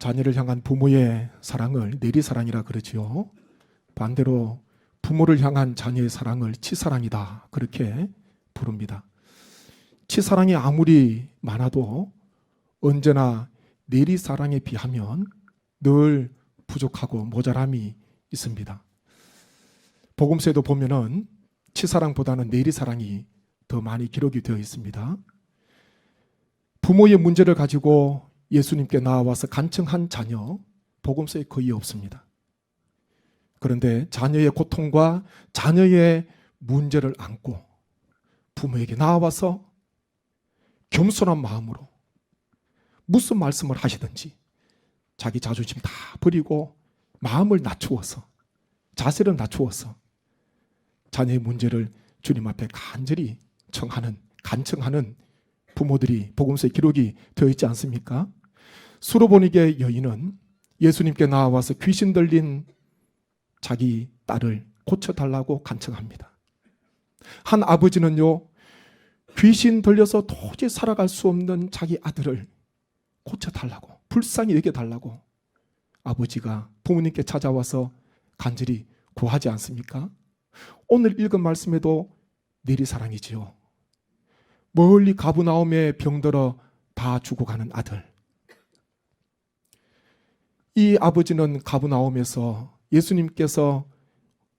자녀를 향한 부모의 사랑을 내리사랑이라 그러지요. 반대로 부모를 향한 자녀의 사랑을 치사랑이다 그렇게 부릅니다. 치사랑이 아무리 많아도 언제나 내리사랑에 비하면 늘 부족하고 모자람이 있습니다. 복음서에도 보면은 치사랑보다는 내리사랑이 더 많이 기록이 되어 있습니다. 부모의 문제를 가지고 예수님께 나와서 간청한 자녀 복음서에 거의 없습니다. 그런데 자녀의 고통과 자녀의 문제를 안고 부모에게 나와서 겸손한 마음으로 무슨 말씀을 하시든지 자기 자존심 다 버리고 마음을 낮추어서 자세를 낮추어서 자녀의 문제를 주님 앞에 간절히 간청하는 부모들이 복음서에 기록이 되어 있지 않습니까? 수로보니게 여인은 예수님께 나와서 귀신 들린 자기 딸을 고쳐달라고 간청합니다. 한 아버지는요, 귀신 들려서 도저히 살아갈 수 없는 자기 아들을 고쳐달라고, 불쌍히 여겨달라고 아버지가 부모님께 찾아와서 간절히 구하지 않습니까? 오늘 읽은 말씀에도 내리사랑이지요. 멀리 가브나움에 병들어 다 죽어가는 아들. 이 아버지는 가브나움에서 예수님께서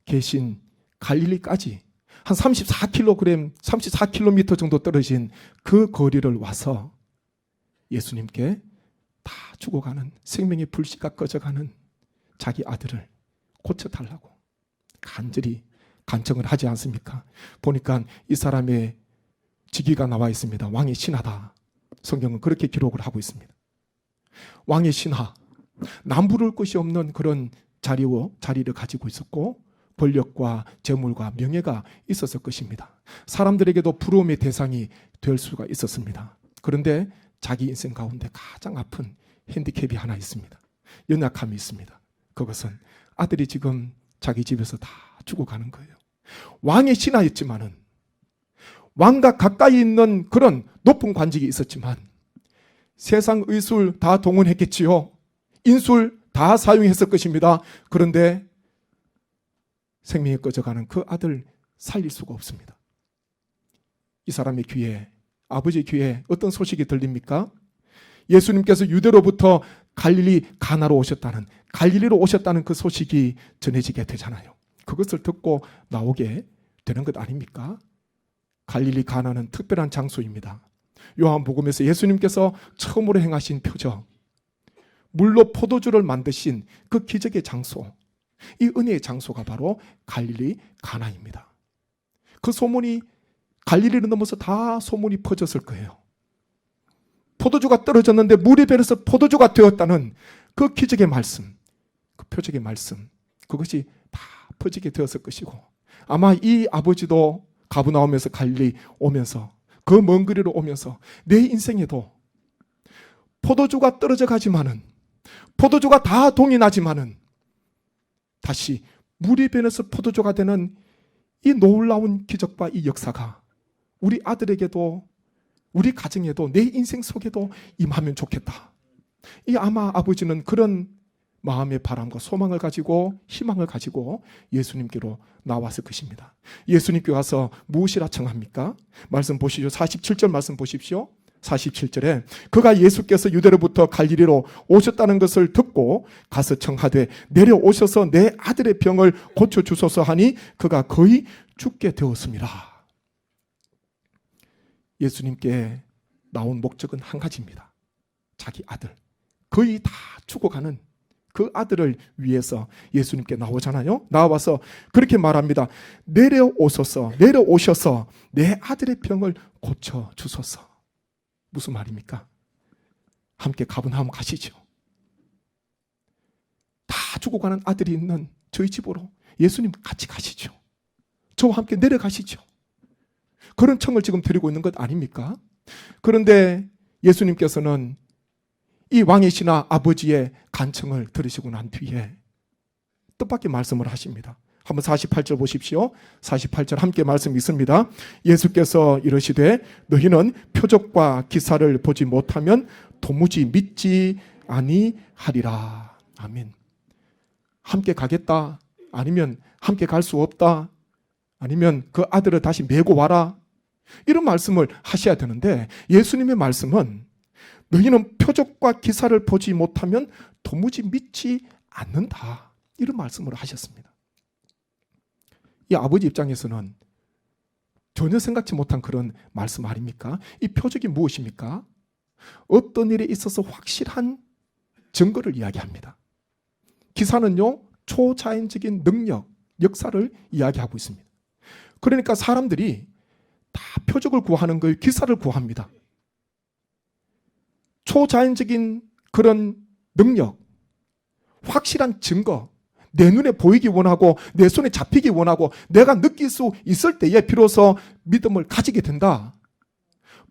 계신 갈릴리까지 한 34km 정도 떨어진 그 거리를 와서 예수님께 다 죽어가는 생명의 불씨가 꺼져가는 자기 아들을 고쳐달라고 간절히 간청을 하지 않습니까? 보니까 이 사람의 직위가 나와 있습니다. 왕의 신하다. 성경은 그렇게 기록을 하고 있습니다. 왕의 신하, 남부를 것이 없는 그런 자리를 가지고 있었고 권력과 재물과 명예가 있었을 것입니다. 사람들에게도 부러움의 대상이 될 수가 있었습니다. 그런데 자기 인생 가운데 가장 아픈 핸디캡이 하나 있습니다. 연약함이 있습니다. 그것은 아들이 지금 자기 집에서 다 죽어가는 거예요. 왕의 신하였지만은 왕과 가까이 있는 그런 높은 관직이 있었지만 세상 의술 다 동원했겠지요. 인술 다 사용했을 것입니다. 그런데 생명이 꺼져가는 그 아들 살릴 수가 없습니다. 이 사람의 귀에, 아버지의 귀에 어떤 소식이 들립니까? 예수님께서 유대로부터 갈릴리로 오셨다는 그 소식이 전해지게 되잖아요. 그것을 듣고 나오게 되는 것 아닙니까? 갈릴리 가나는 특별한 장소입니다. 요한복음에서 예수님께서 처음으로 행하신 표적, 물로 포도주를 만드신 그 기적의 장소, 이 은혜의 장소가 바로 갈릴리 가나입니다. 그 소문이 갈릴리를 넘어서 다 소문이 퍼졌을 거예요. 포도주가 떨어졌는데 물이 배려서 포도주가 되었다는 그 기적의 말씀, 그 표적의 말씀, 그것이 다 퍼지게 되었을 것이고 아마 이 아버지도 가브나움에서 갈릴리 오면서 그 먼 거리로 오면서 내 인생에도 포도주가 떨어져 가지만은 포도주가 다 동이 나지만은 다시 물이 변해서 포도주가 되는 이 놀라운 기적과 이 역사가 우리 아들에게도 우리 가정에도 내 인생 속에도 임하면 좋겠다. 이 아마 아버지는 그런 마음의 바람과 소망을 가지고 희망을 가지고 예수님께로 나왔을 것입니다. 예수님께 와서 무엇이라 청합니까? 말씀 보시죠. 47절 말씀 보십시오. 47절에 그가 예수께서 유대로부터 갈릴리로 오셨다는 것을 듣고 가서 청하되 내려오셔서 내 아들의 병을 고쳐주소서 하니 그가 거의 죽게 되었습니다. 예수님께 나온 목적은 한 가지입니다. 자기 아들, 거의 다 죽어가는 그 아들을 위해서 예수님께 나오잖아요. 나와서 그렇게 말합니다. 내려오셔서 내 아들의 병을 고쳐주소서. 무슨 말입니까? 함께 가버나움 가시죠. 다 죽어가는 아들이 있는 저희 집으로 예수님 같이 가시죠. 저와 함께 내려가시죠. 그런 청을 지금 드리고 있는 것 아닙니까? 그런데 예수님께서는 이 왕의 신하 아버지의 간청을 들으시고 난 뒤에 뜻밖의 말씀을 하십니다. 한번 48절 보십시오. 48절 함께 말씀 있습니다. 예수께서 이러시되 너희는 표적과 기사를 보지 못하면 도무지 믿지 아니하리라. 아멘. 함께 가겠다, 아니면 함께 갈 수 없다, 아니면 그 아들을 다시 메고 와라, 이런 말씀을 하셔야 되는데, 예수님의 말씀은 너희는 표적과 기사를 보지 못하면 도무지 믿지 않는다, 이런 말씀을 하셨습니다. 이 아버지 입장에서는 전혀 생각지 못한 그런 말씀 아닙니까? 이 표적이 무엇입니까? 어떤 일에 있어서 확실한 증거를 이야기합니다. 기사는요, 초자연적인 능력, 역사를 이야기하고 있습니다. 그러니까 사람들이 다 표적을 구하는 거예요. 기사를 구합니다. 초자연적인 그런 능력, 확실한 증거, 내 눈에 보이기 원하고 내 손에 잡히기 원하고 내가 느낄 수 있을 때에 비로소 믿음을 가지게 된다.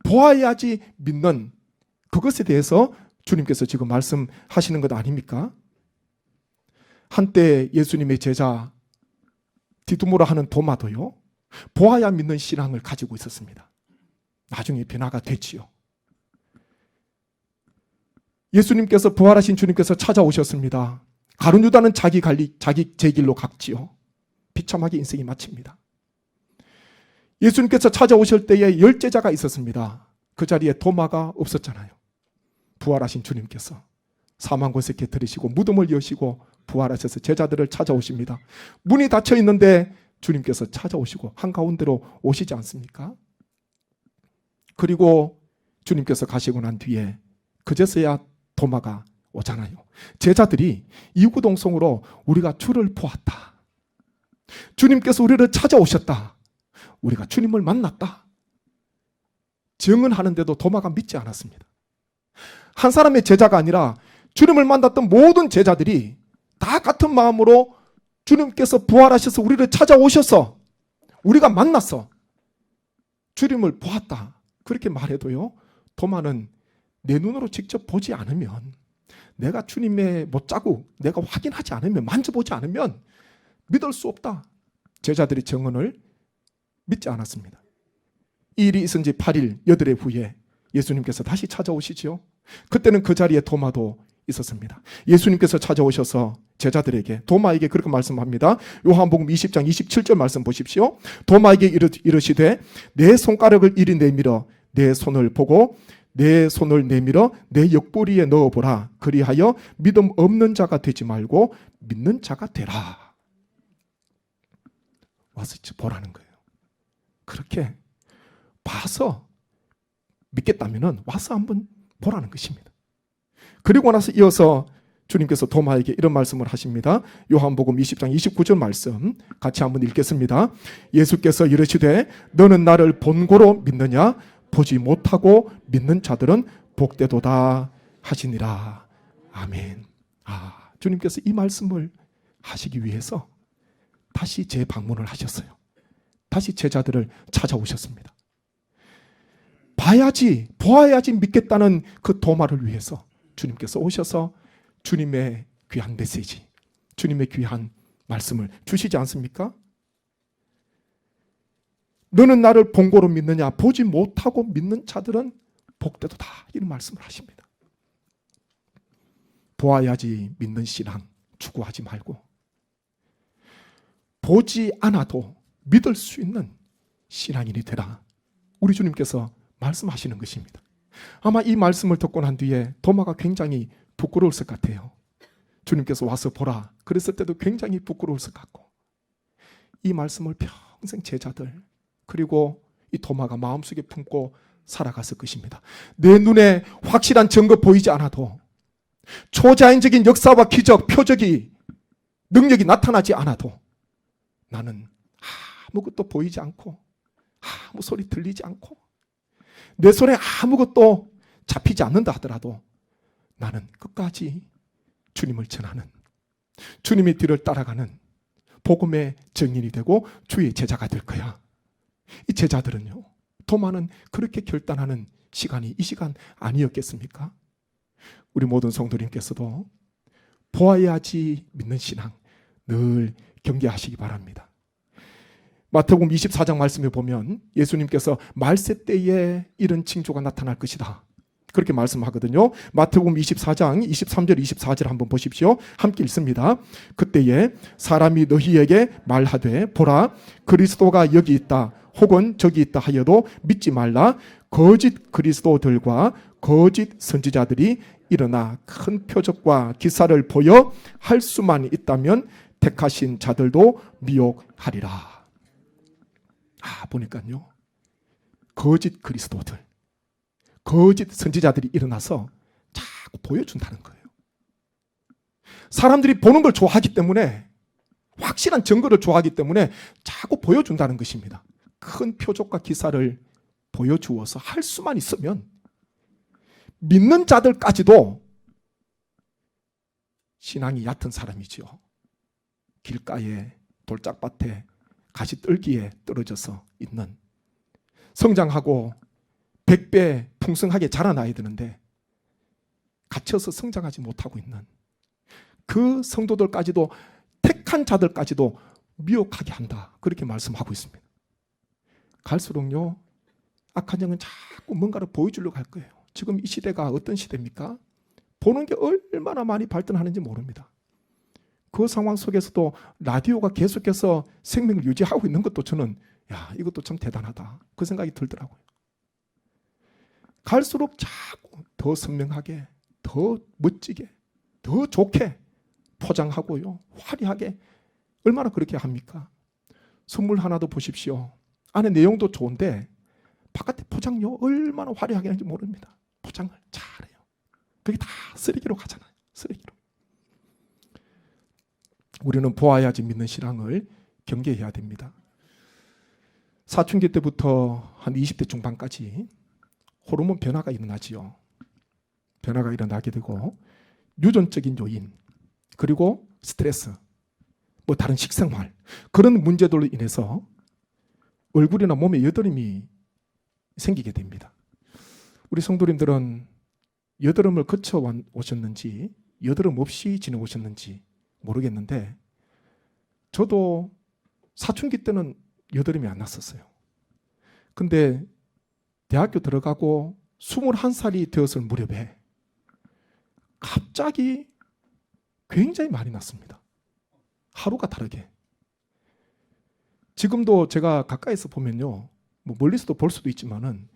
보아야지 믿는, 그것에 대해서 주님께서 지금 말씀하시는 것 아닙니까? 한때 예수님의 제자 디두모라 하는 도마도요, 보아야 믿는 신앙을 가지고 있었습니다. 나중에 변화가 됐지요. 예수님께서, 부활하신 주님께서 찾아오셨습니다. 가룟 유다는 자기 제 길로 갔지요. 비참하게 인생이 마칩니다. 예수님께서 찾아오실 때에 10제자가 있었습니다. 그 자리에 도마가 없었잖아요. 부활하신 주님께서 사망 권세 들이시고 무덤을 여시고 부활하셔서 제자들을 찾아오십니다. 문이 닫혀 있는데 주님께서 찾아오시고 한가운데로 오시지 않습니까? 그리고 주님께서 가시고 난 뒤에 그제서야 도마가 오잖아요. 제자들이 이구동성으로 우리가 주를 보았다, 주님께서 우리를 찾아오셨다, 우리가 주님을 만났다 증언하는데도 도마가 믿지 않았습니다. 한 사람의 제자가 아니라 주님을 만났던 모든 제자들이 다 같은 마음으로 주님께서 부활하셔서 우리를 찾아오셔서 우리가 만났어, 주님을 보았다, 그렇게 말해도요, 도마는 내 눈으로 직접 보지 않으면, 내가 주님의 못자국 내가 확인하지 않으면, 만져보지 않으면 믿을 수 없다. 제자들의 증언을 믿지 않았습니다. 이 일이 있은 지 8일 8일 후에 예수님께서 다시 찾아오시지요. 그때는 그 자리에 도마도 있었습니다. 예수님께서 찾아오셔서 제자들에게, 도마에게 그렇게 말씀합니다. 요한복음 20장 27절 말씀 보십시오. 도마에게 이르시되 내 손가락을 이리 내밀어 내 손을 보고 내 손을 내밀어 내 옆구리에 넣어보라. 그리하여 믿음 없는 자가 되지 말고 믿는 자가 되라. 와서 보라는 거예요. 그렇게 봐서 믿겠다면 와서 한번 보라는 것입니다. 그리고 나서 이어서 주님께서 도마에게 이런 말씀을 하십니다. 요한복음 20장 29절 말씀 같이 한번 읽겠습니다. 예수께서 이르시되 너는 나를 본고로 믿느냐? 보지 못하고 믿는 자들은 복되도다 하시니라. 아멘. 주님께서 이 말씀을 하시기 위해서 다시 재방문을 하셨어요. 다시 제자들을 찾아오셨습니다. 봐야지, 보아야지 믿겠다는 그 도마를 위해서 주님께서 오셔서 주님의 귀한 메시지, 주님의 귀한 말씀을 주시지 않습니까? 너는 나를 본고로 믿느냐? 보지 못하고 믿는 자들은 복되도다, 이런 말씀을 하십니다. 보아야지 믿는 신앙 추구하지 말고 보지 않아도 믿을 수 있는 신앙인이 되라, 우리 주님께서 말씀하시는 것입니다. 아마 이 말씀을 듣고 난 뒤에 도마가 굉장히 부끄러울 것 같아요. 주님께서 와서 보라 그랬을 때도 굉장히 부끄러울 것 같고, 이 말씀을 평생 제자들 그리고 이 도마가 마음속에 품고 살아갔을 것입니다. 내 눈에 확실한 증거 보이지 않아도, 초자연적인 역사와 기적, 표적이, 능력이 나타나지 않아도 나는 아무것도 보이지 않고 아무 소리 들리지 않고 내 손에 아무것도 잡히지 않는다 하더라도 나는 끝까지 주님을 전하는, 주님의 뒤를 따라가는 복음의 증인이 되고 주의 제자가 될 거야. 이 제자들은요, 도마는 그렇게 결단하는 시간이 이 시간 아니었겠습니까? 우리 모든 성도님께서도 보아야지 믿는 신앙 늘 경계하시기 바랍니다. 마태복음 24장 말씀에 보면 예수님께서 말세 때에 이런 징조가 나타날 것이다, 그렇게 말씀하거든요. 마태복음 24장 23절 24절 한번 보십시오. 함께 읽습니다. 그때에 사람이 너희에게 말하되 보라 그리스도가 여기 있다 혹은 저기 있다 하여도 믿지 말라. 거짓 그리스도들과 거짓 선지자들이 일어나 큰 표적과 기사를 보여 할 수만 있다면 택하신 자들도 미혹하리라. 보니까요. 거짓 그리스도들, 거짓 선지자들이 일어나서 자꾸 보여준다는 거예요. 사람들이 보는 걸 좋아하기 때문에, 확실한 증거를 좋아하기 때문에 자꾸 보여준다는 것입니다. 큰 표적과 기사를 보여주어서 할 수만 있으면 믿는 자들까지도 신앙이 얕은 사람이지요. 길가에 돌짝밭에 가시떨기에 떨어져서 있는, 성장하고 100배 풍성하게 자라나야 되는데 갇혀서 성장하지 못하고 있는 그 성도들까지도, 택한 자들까지도 미혹하게 한다. 그렇게 말씀하고 있습니다. 갈수록요, 악한 영은 자꾸 뭔가를 보여주려고 할 거예요. 지금 이 시대가 어떤 시대입니까? 보는 게 얼마나 많이 발전하는지 모릅니다. 그 상황 속에서도 라디오가 계속해서 생명을 유지하고 있는 것도 저는 이것도 참 대단하다, 그 생각이 들더라고요. 갈수록 자꾸 더 선명하게, 더 멋지게, 더 좋게 포장하고요, 화려하게. 얼마나 그렇게 합니까? 선물 하나도 보십시오. 안에 내용도 좋은데 바깥에 포장요 얼마나 화려하게 하는지 모릅니다. 포장을 잘해요. 그게 다 쓰레기로 가잖아요. 쓰레기로. 우리는 보아야지 믿는 신앙을 경계해야 됩니다. 사춘기 때부터 한 20대 중반까지 호르몬 변화가 일어나지요. 변화가 일어나게 되고, 유전적인 요인, 그리고 스트레스, 다른 식생활, 그런 문제들로 인해서 얼굴이나 몸에 여드름이 생기게 됩니다. 우리 성도님들은 여드름을 거쳐 오셨는지 여드름 없이 지내오셨는지 모르겠는데, 저도 사춘기 때는 여드름이 안 났었어요. 근데 대학교 들어가고 21살이 되었을 무렵에 갑자기 굉장히 많이 났습니다. 하루가 다르게. 지금도 제가 가까이서 보면요, 멀리서도 볼 수도 있지만은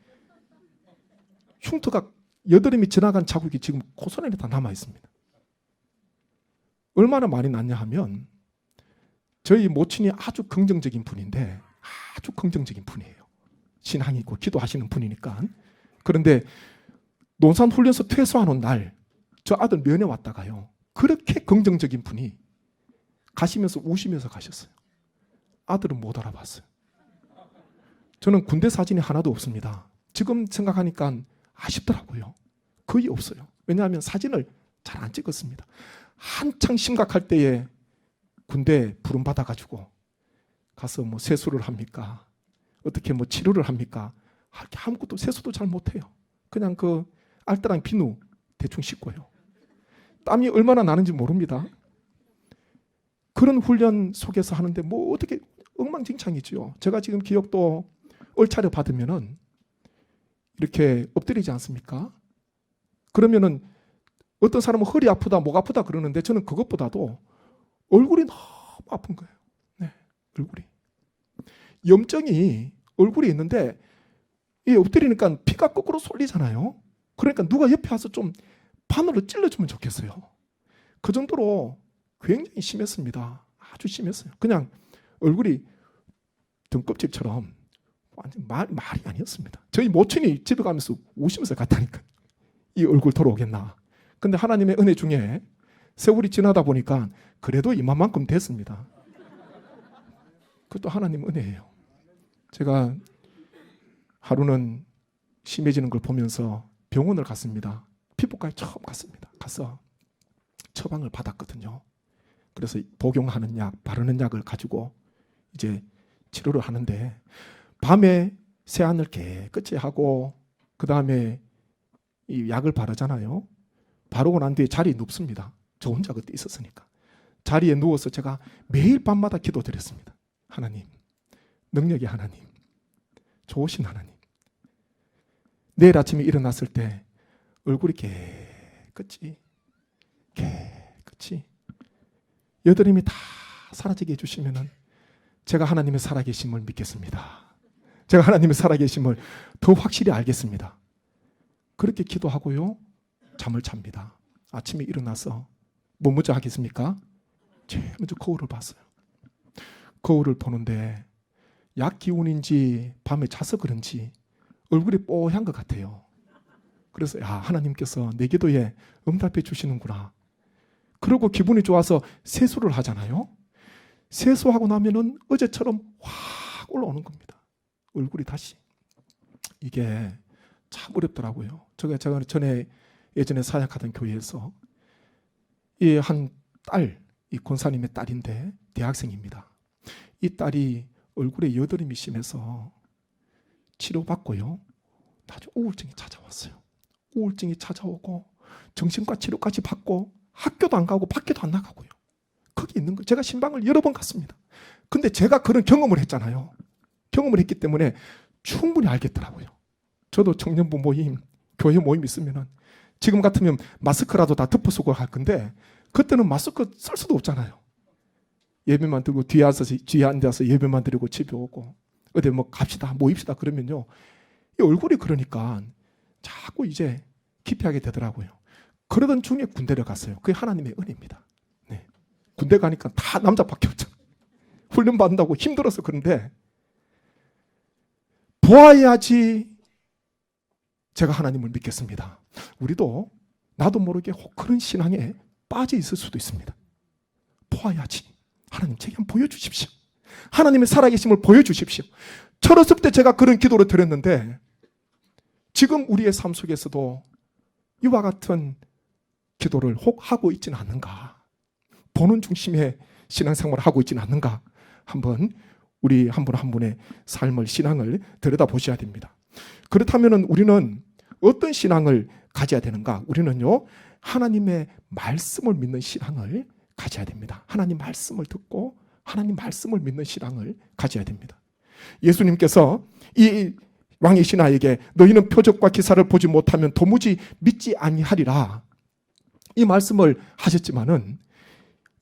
흉터가, 여드름이 지나간 자국이 지금 코선에 다 남아 있습니다. 얼마나 많이 났냐 하면, 저희 모친이 아주 긍정적인 분인데, 아주 긍정적인 분이에요. 신앙이 있고 기도하시는 분이니까. 그런데 논산훈련소 퇴소하는 날, 저 아들 면회 왔다가요, 그렇게 긍정적인 분이 가시면서 우시면서 가셨어요. 아들은 못 알아봤어요. 저는 군대 사진이 하나도 없습니다. 지금 생각하니까 아쉽더라고요. 거의 없어요. 왜냐하면 사진을 잘 안 찍었습니다. 한창 심각할 때에 군대 부름 받아가지고 가서 세수를 합니까? 어떻게 치료를 합니까? 아무것도, 세수도 잘 못해요. 그냥 그 알뜰한 비누 대충 씻고요. 땀이 얼마나 나는지 모릅니다. 그런 훈련 속에서 하는데 어떻게 엉망진창이죠. 제가 지금 기억도 얼차려 받으면은 이렇게 엎드리지 않습니까? 그러면은 어떤 사람은 허리 아프다, 목 아프다 그러는데, 저는 그것보다도 얼굴이 너무 아픈 거예요. 네, 얼굴이. 염증이 얼굴에 있는데, 이 엎드리니까 피가 거꾸로 쏠리잖아요. 그러니까 누가 옆에 와서 좀 바늘로 찔러주면 좋겠어요. 그 정도로 굉장히 심했습니다. 아주 심했어요. 그냥 얼굴이 등껍질처럼 완전 말이 아니었습니다. 저희 모친이 집에 가면서 우시면서 갔다니까. 이 얼굴 돌아오겠나. 근데 하나님의 은혜 중에 세월이 지나다 보니까 그래도 이만큼 됐습니다. 그것도 하나님 은혜예요. 제가 하루는 심해지는 걸 보면서 병원을 갔습니다. 피부과에 처음 갔습니다. 가서 처방을 받았거든요. 그래서 복용하는 약, 바르는 약을 가지고 이제 치료를 하는데, 밤에 세안을 깨끗이 하고 그 다음에 이 약을 바르잖아요. 바르고 난 뒤에 자리에 눕습니다. 저 혼자 그때 있었으니까. 자리에 누워서 제가 매일 밤마다 기도드렸습니다. 하나님, 능력의 하나님, 좋으신 하나님, 내일 아침에 일어났을 때 얼굴이 깨끗이 여드름이 다 사라지게 해주시면은 제가 하나님의 살아계심을 믿겠습니다. 제가 하나님의 살아계심을 더 확실히 알겠습니다. 그렇게 기도하고요, 잠을 잡니다. 아침에 일어나서 뭐 먼저 하겠습니까? 제일 먼저 거울을 봤어요. 거울을 보는데 약 기운인지 밤에 자서 그런지 얼굴이 뽀얀 것 같아요. 그래서 하나님께서 내 기도에 응답해 주시는구나. 그리고 기분이 좋아서 세수를 하잖아요. 세수하고 나면은 어제처럼 확 올라오는 겁니다. 얼굴이 다시. 이게 참 어렵더라고요. 제가 전에 예전에 사역하던 교회에서 이 한 딸, 이 권사님의 딸인데 대학생입니다. 이 딸이 얼굴에 여드름이 심해서 치료받고요, 나중에 우울증이 찾아왔어요. 우울증이 찾아오고 정신과 치료까지 받고 학교도 안 가고 밖에도 안 나가고요. 거기 있는 거 제가 신방을 여러 번 갔습니다. 근데 제가 그런 경험을 했잖아요. 경험을 했기 때문에 충분히 알겠더라고요. 저도 청년부 모임, 교회 모임 있으면은 지금 같으면 마스크라도 다 덮어 쓰고 할 건데 그때는 마스크 쓸 수도 없잖아요. 예배만 들고 뒤에 앉아서 예배만 드리고 집에 오고 어디 뭐 갑시다 모입시다 그러면요, 이 얼굴이 그러니까 자꾸 이제 기피하게 되더라고요. 그러던 중에 군대를 갔어요. 그게 하나님의 은혜입니다. 네. 군대 가니까 다 남자밖에 없죠. 훈련 받는다고 힘들어서. 그런데 보아야지 제가 하나님을 믿겠습니다. 우리도 나도 모르게 그런 신앙에 빠져 있을 수도 있습니다. 보아야지. 하나님 제게 한번 보여주십시오. 하나님의 살아계심을 보여주십시오. 철없을 때 제가 그런 기도를 드렸는데 지금 우리의 삶 속에서도 이와 같은 기도를 혹 하고 있지는 않는가, 보는 중심의 신앙생활을 하고 있지는 않는가, 한번 우리 한 분 한 분의 삶을, 신앙을 들여다보셔야 됩니다. 그렇다면 우리는 어떤 신앙을 가져야 되는가? 우리는요, 하나님의 말씀을 믿는 신앙을 가져야 됩니다. 하나님 말씀을 듣고 하나님 말씀을 믿는 신앙을 가져야 됩니다. 예수님께서 이 왕의 신하에게 너희는 표적과 기사를 보지 못하면 도무지 믿지 아니하리라, 이 말씀을 하셨지만은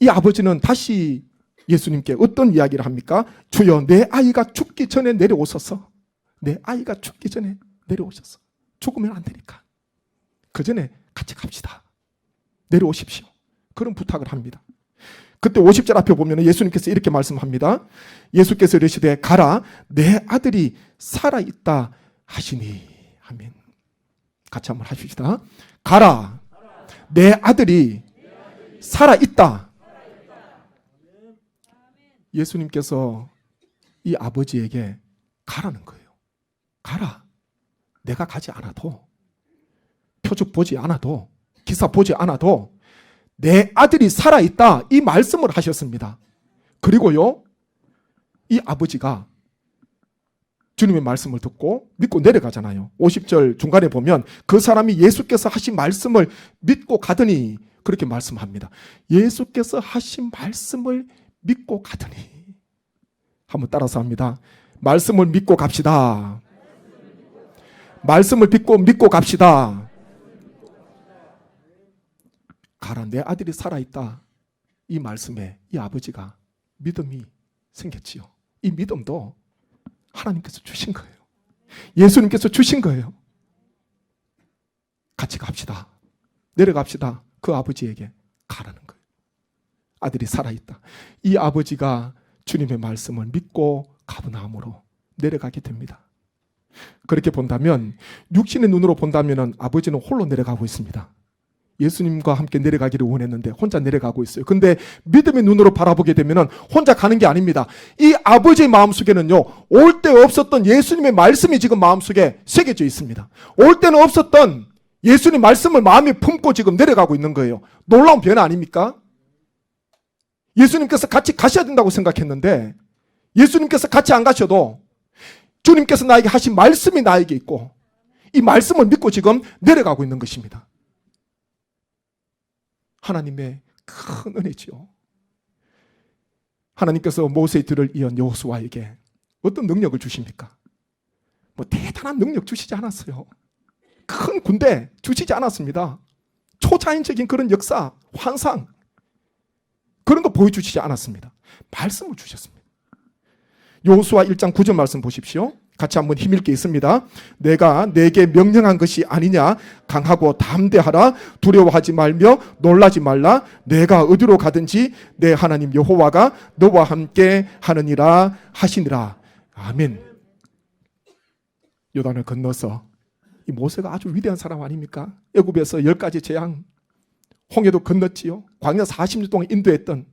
이 아버지는 다시 예수님께 어떤 이야기를 합니까? 주여 내 아이가 죽기 전에 내려오소서. 내 아이가 죽기 전에 내려오셔서 죽으면 안 되니까 그 전에 같이 갑시다. 내려오십시오. 그런 부탁을 합니다. 그때 50절 앞에 보면 예수님께서 이렇게 말씀합니다. 예수께서 이르시되 가라 내 아들이 살아있다 하시니. 아멘. 같이 한번 하십시다. 가라 내 아들이 살아있다. 예수님께서 이 아버지에게 가라는 거예요. 가라. 내가 가지 않아도, 표적 보지 않아도, 기사 보지 않아도 내 아들이 살아있다, 이 말씀을 하셨습니다. 그리고요, 이 아버지가 주님의 말씀을 듣고 믿고 내려가잖아요. 50절 중간에 보면 그 사람이 예수께서 하신 말씀을 믿고 가더니, 그렇게 말씀합니다. 예수께서 하신 말씀을 믿고 가더니. 한번 따라서 합니다. 말씀을 믿고 갑시다. 말씀을 믿고 갑시다. 가라 내 아들이 살아있다, 이 말씀에 이 아버지가 믿음이 생겼지요. 이 믿음도 하나님께서 주신 거예요. 예수님께서 주신 거예요. 같이 갑시다. 내려갑시다. 그 아버지에게 가라는 거예요. 아들이 살아있다. 이 아버지가 주님의 말씀을 믿고 가버나움으로 내려가게 됩니다. 그렇게 본다면, 육신의 눈으로 본다면 아버지는 홀로 내려가고 있습니다. 예수님과 함께 내려가기를 원했는데 혼자 내려가고 있어요. 근데 믿음의 눈으로 바라보게 되면 혼자 가는 게 아닙니다. 이 아버지의 마음속에는요, 올 때 없었던 예수님의 말씀이 지금 마음속에 새겨져 있습니다. 올 때는 없었던 예수님 말씀을 마음에 품고 지금 내려가고 있는 거예요. 놀라운 변화 아닙니까? 예수님께서 같이 가셔야 된다고 생각했는데 예수님께서 같이 안 가셔도 주님께서 나에게 하신 말씀이 나에게 있고 이 말씀을 믿고 지금 내려가고 있는 것입니다. 하나님의 큰 은혜지요. 하나님께서 모세의 뒤를 이은 여호수아에게 어떤 능력을 주십니까? 뭐 대단한 능력 주시지 않았어요. 큰 군대 주시지 않았습니다. 초자연적인 그런 역사, 환상 그런 거 보여주시지 않았습니다. 말씀을 주셨습니다. 여호수아 1장 9절 말씀 보십시오. 같이 한번 힘있게 있습니다. 내가 내게 명령한 것이 아니냐. 강하고 담대하라. 두려워하지 말며 놀라지 말라. 내가 어디로 가든지 내 하나님 여호와가 너와 함께 하느니라 하시니라. 아멘. 요단을 건너서 이 모세가 아주 위대한 사람 아닙니까? 애굽에서 10가지 재앙, 홍해도 건넜지요. 광야 40년 동안 인도했던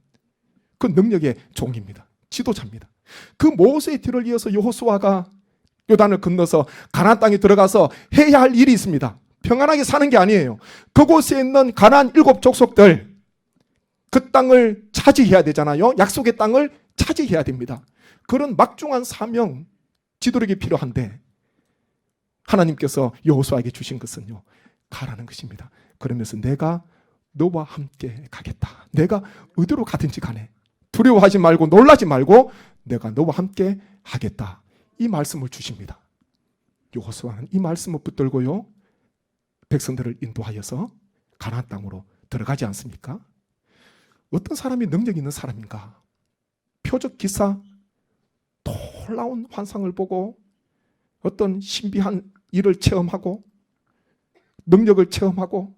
그 능력의 종입니다. 지도자입니다. 그 모세의 뒤를 이어서 여호수아가 요단을 건너서 가나안 땅에 들어가서 해야 할 일이 있습니다. 평안하게 사는 게 아니에요. 그곳에 있는 가나안 7 족속들, 그 땅을 차지해야 되잖아요. 약속의 땅을 차지해야 됩니다. 그런 막중한 사명, 지도력이 필요한데 하나님께서 여호수아에게 주신 것은요, 가라는 것입니다. 그러면서 내가 너와 함께 가겠다. 내가 어디로 가든지 간에 두려워하지 말고 놀라지 말고 내가 너와 함께 하겠다. 이 말씀을 주십니다. 여호수아는 이 말씀을 붙들고요, 백성들을 인도하여서 가나안 땅으로 들어가지 않습니까? 어떤 사람이 능력 있는 사람인가? 표적 기사, 놀라운 환상을 보고 어떤 신비한 일을 체험하고 능력을 체험하고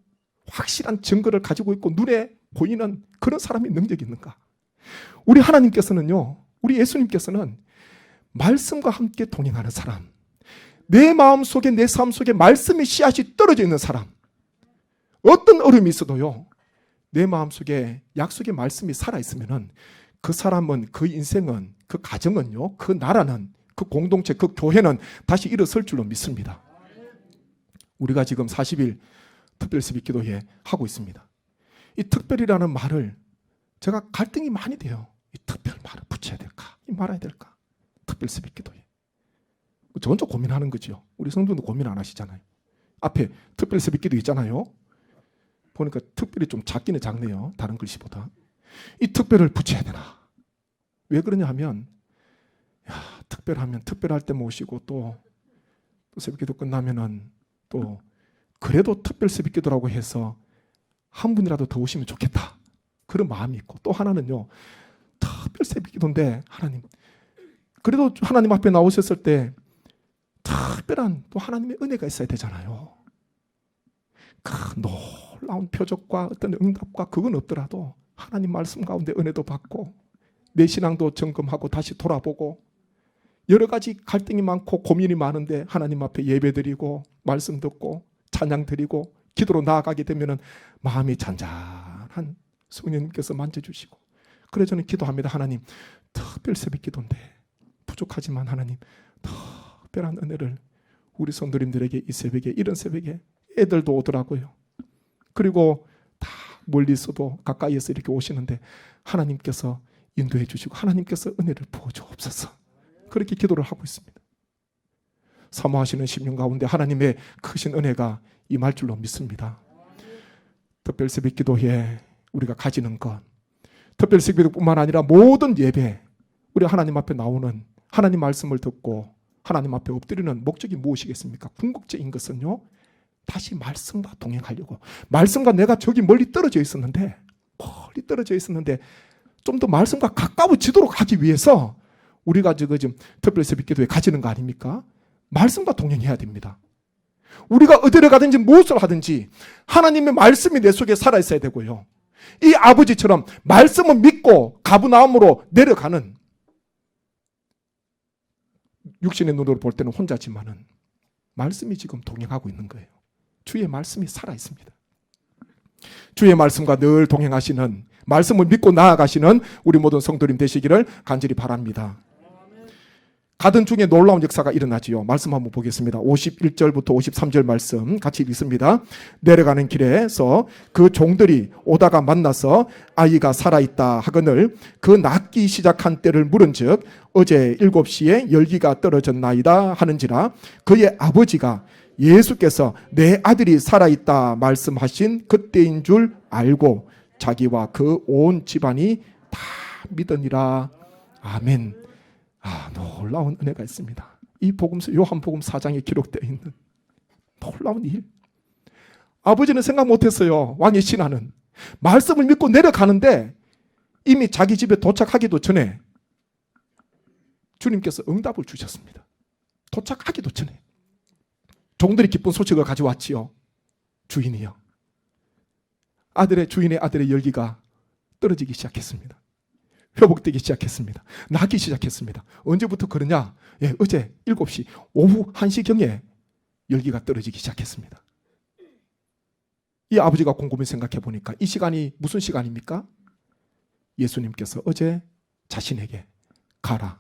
확실한 증거를 가지고 있고 눈에 보이는 그런 사람이 능력이 있는가? 우리 하나님께서는요, 우리 예수님께서는 말씀과 함께 동행하는 사람, 내 마음속에 내 삶 속에 말씀의 씨앗이 떨어져 있는 사람, 어떤 어려움이 있어도요 내 마음속에 약속의 말씀이 살아있으면 그 사람은, 그 인생은, 그 가정은요, 그 나라는, 그 공동체, 그 교회는 다시 일어설 줄로 믿습니다. 우리가 지금 40일 특별수비 기도회 하고 있습니다. 이 특별이라는 말을 제가 갈등이 많이 돼요. 이 특별 말을 붙여야 될까? 이 말아야 될까? 특별수비 기도회. 저 혼자 고민하는 거죠. 우리 성도도 고민 안 하시잖아요. 앞에 특별수비 기도 있잖아요. 보니까 특별히 좀 작기는 작네요. 다른 글씨보다. 이 특별을 붙여야 되나? 왜 그러냐 하면, 특별하면 특별할 때 모시고 또 새벽기도 끝나면은 또 그래도 특별 새벽기도라고 해서 한 분이라도 더 오시면 좋겠다. 그런 마음이 있고, 또 하나는요, 특별 새벽기도인데 하나님, 그래도 하나님 앞에 나오셨을 때 특별한 또 하나님의 은혜가 있어야 되잖아요. 그 놀라운 표적과 어떤 응답과 그건 없더라도 하나님 말씀 가운데 은혜도 받고 내 신앙도 점검하고 다시 돌아보고 여러 가지 갈등이 많고 고민이 많은데 하나님 앞에 예배드리고 말씀 듣고 찬양 드리고 기도로 나아가게 되면 마음이 잔잔한 성령님께서 만져주시고, 그래서 저는 기도합니다. 하나님, 특별 새벽 기도인데 부족하지만 하나님 특별한 은혜를 우리 성도님들에게 이 새벽에, 이런 새벽에 애들도 오더라고요. 그리고 다 멀리서도 가까이에서 이렇게 오시는데 하나님께서 인도해 주시고 하나님께서 은혜를 부어주옵소서. 그렇게 기도를 하고 있습니다. 사모하시는 심령 가운데 하나님의 크신 은혜가 임할 줄로 믿습니다. 특별 새벽 기도에 우리가 가지는 것, 특별 새벽 기도뿐만 아니라 모든 예배, 우리 하나님 앞에 나오는 하나님 말씀을 듣고 하나님 앞에 엎드리는 목적이 무엇이겠습니까? 궁극적인 것은요, 다시 말씀과 동행하려고. 말씀과 내가 저기 멀리 떨어져 있었는데 좀 더 말씀과 가까워지도록 하기 위해서 우리가 지금 특별 새벽 기도에 가지는 거 아닙니까? 말씀과 동행해야 됩니다. 우리가 어디를 가든지 무엇을 하든지 하나님의 말씀이 내 속에 살아있어야 되고요, 이 아버지처럼 말씀을 믿고 가브나움으로 내려가는, 육신의 눈으로 볼 때는 혼자지만은 말씀이 지금 동행하고 있는 거예요. 주의 말씀이 살아있습니다. 주의 말씀과 늘 동행하시는, 말씀을 믿고 나아가시는 우리 모든 성도님 되시기를 간절히 바랍니다. 가든 중에 놀라운 역사가 일어나지요. 말씀 한번 보겠습니다. 51절부터 53절 말씀 같이 읽습니다. 내려가는 길에서 그 종들이 오다가 만나서 아이가 살아있다 하거늘 그 낫기 시작한 때를 물은즉 어제 7시에 열기가 떨어졌나이다 하는지라. 그의 아버지가 예수께서 내 아들이 살아있다 말씀하신 그때인 줄 알고 자기와 그 온 집안이 다 믿으니라. 아멘. 놀라운 은혜가 있습니다. 이 복음서 요한복음 4장에 기록되어 있는 놀라운 일. 아버지는 생각 못했어요. 왕의 신하는 말씀을 믿고 내려가는데 이미 자기 집에 도착하기도 전에 주님께서 응답을 주셨습니다. 도착하기도 전에 종들이 기쁜 소식을 가져왔지요. 주인이요, 주인의 아들의 열기가 떨어지기 시작했습니다. 회복되기 시작했습니다. 나기 시작했습니다. 언제부터 그러냐? 어제 7시 오후 1시경에 열기가 떨어지기 시작했습니다. 이 아버지가 곰곰이 생각해 보니까 이 시간이 무슨 시간입니까? 예수님께서 어제 자신에게 가라,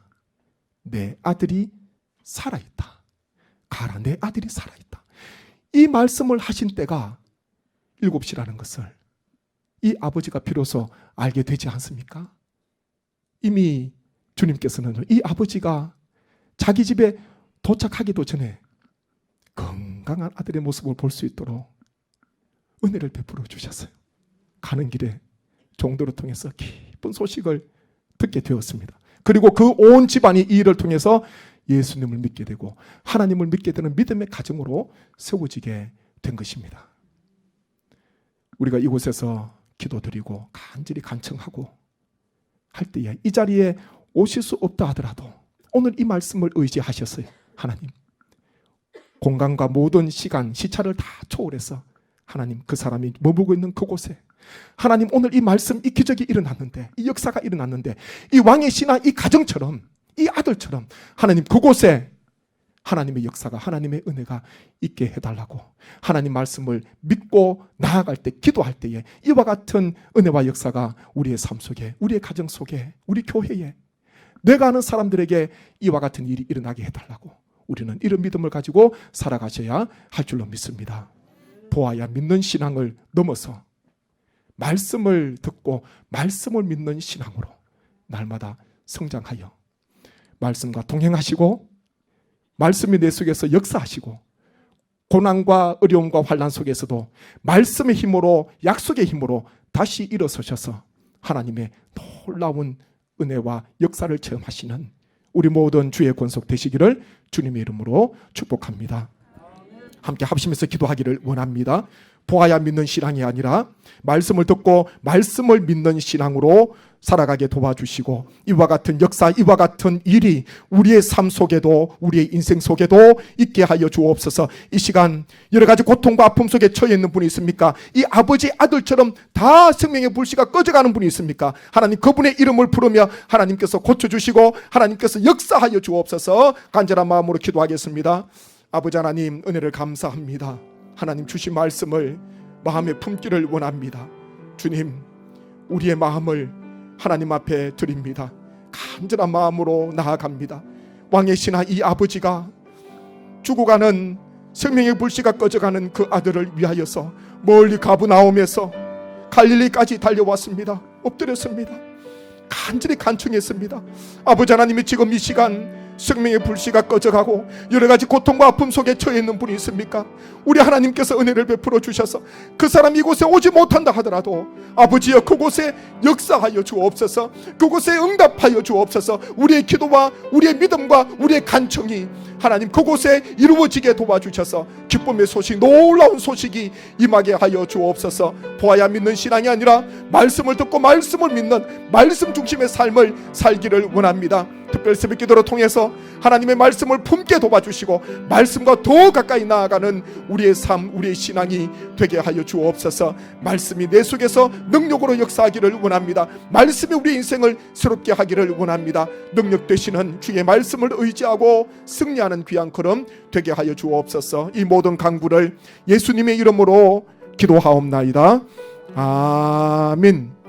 내 아들이 살아있다. 가라, 내 아들이 살아있다. 이 말씀을 하신 때가 7시라는 것을 이 아버지가 비로소 알게 되지 않습니까? 이미 주님께서는 이 아버지가 자기 집에 도착하기도 전에 건강한 아들의 모습을 볼 수 있도록 은혜를 베풀어 주셨어요. 가는 길에 종들을 통해서 기쁜 소식을 듣게 되었습니다. 그리고 그 온 집안이 이 일을 통해서 예수님을 믿게 되고 하나님을 믿게 되는 믿음의 가정으로 세워지게 된 것입니다. 우리가 이곳에서 기도드리고 간절히 간청하고 할 때에 이 자리에 오실 수 없다 하더라도 오늘 이 말씀을 의지하셨어요. 하나님, 공간과 모든 시간, 시차를 다 초월해서 하나님, 그 사람이 머물고 있는 그곳에 하나님, 오늘 이 말씀, 이 기적이 일어났는데, 이 역사가 일어났는데, 이 왕의 신하, 이 가정처럼, 이 아들처럼 하나님, 그곳에 하나님의 역사가, 하나님의 은혜가 있게 해달라고, 하나님 말씀을 믿고 나아갈 때, 기도할 때에 이와 같은 은혜와 역사가 우리의 삶 속에, 우리의 가정 속에, 우리 교회에, 내가 아는 사람들에게 이와 같은 일이 일어나게 해달라고, 우리는 이런 믿음을 가지고 살아가셔야 할 줄로 믿습니다. 보아야 믿는 신앙을 넘어서 말씀을 듣고 말씀을 믿는 신앙으로 날마다 성장하여 말씀과 동행하시고 말씀이 내 속에서 역사하시고 고난과 어려움과 환난 속에서도 말씀의 힘으로, 약속의 힘으로 다시 일어서셔서 하나님의 놀라운 은혜와 역사를 체험하시는 우리 모든 주의 권속 되시기를 주님의 이름으로 축복합니다. 함께 합심해서 기도하기를 원합니다. 보아야 믿는 신앙이 아니라 말씀을 듣고 말씀을 믿는 신앙으로 살아가게 도와주시고 이와 같은 역사, 이와 같은 일이 우리의 삶 속에도, 우리의 인생 속에도 있게 하여 주옵소서. 이 시간 여러 가지 고통과 아픔 속에 처해 있는 분이 있습니까? 이 아버지 아들처럼 다 생명의 불씨가 꺼져가는 분이 있습니까? 하나님, 그분의 이름을 부르며 하나님께서 고쳐주시고 하나님께서 역사하여 주옵소서. 간절한 마음으로 기도하겠습니다. 아버지 하나님, 은혜를 감사합니다. 하나님 주신 말씀을 마음에 품기를 원합니다. 주님, 우리의 마음을 하나님 앞에 드립니다. 간절한 마음으로 나아갑니다. 왕의 신하 이 아버지가 죽어가는 생명의 불씨가 꺼져가는 그 아들을 위하여서 멀리 가브나움에서 갈릴리까지 달려왔습니다. 엎드렸습니다. 간절히 간청했습니다. 아버지 하나님이 지금 이 시간 생명의 불씨가 꺼져가고 여러 가지 고통과 아픔 속에 처해 있는 분이 있습니까? 우리 하나님께서 은혜를 베풀어 주셔서 그 사람이 이곳에 오지 못한다 하더라도 아버지여, 그곳에 역사하여 주옵소서. 그곳에 응답하여 주옵소서. 우리의 기도와 우리의 믿음과 우리의 간청이 하나님 그곳에 이루어지게 도와주셔서 기쁨의 소식, 놀라운 소식이 임하게 하여 주옵소서. 보아야 믿는 신앙이 아니라 말씀을 듣고 말씀을 믿는 말씀 중심의 삶을 살기를 원합니다. 특별 새벽 기도를 통해서 하나님의 말씀을 품게 도와주시고 말씀과 더 가까이 나아가는 우리의 삶, 우리의 신앙이 되게 하여 주옵소서. 말씀이 내 속에서 능력으로 역사하기를 원합니다. 말씀이 우리 인생을 새롭게 하기를 원합니다. 능력 되시는 주의 말씀을 의지하고 승리하는 귀한 걸음 되게 하여 주옵소서. 이 모든 간구를 예수님의 이름으로 기도하옵나이다. 아멘.